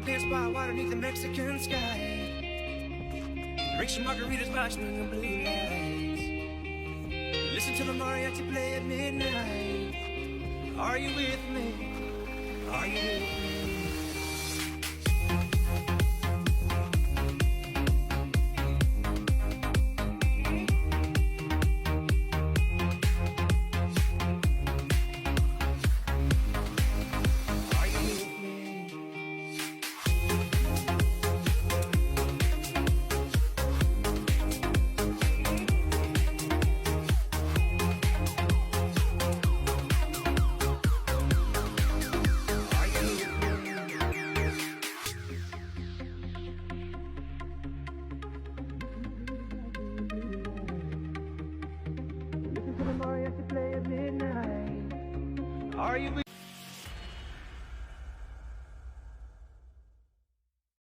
pants by water beneath the Mexican sky. Drink some margaritas watching the blue lights. Listen to the mariachi play at midnight. Are you with me? Are you with me? Are you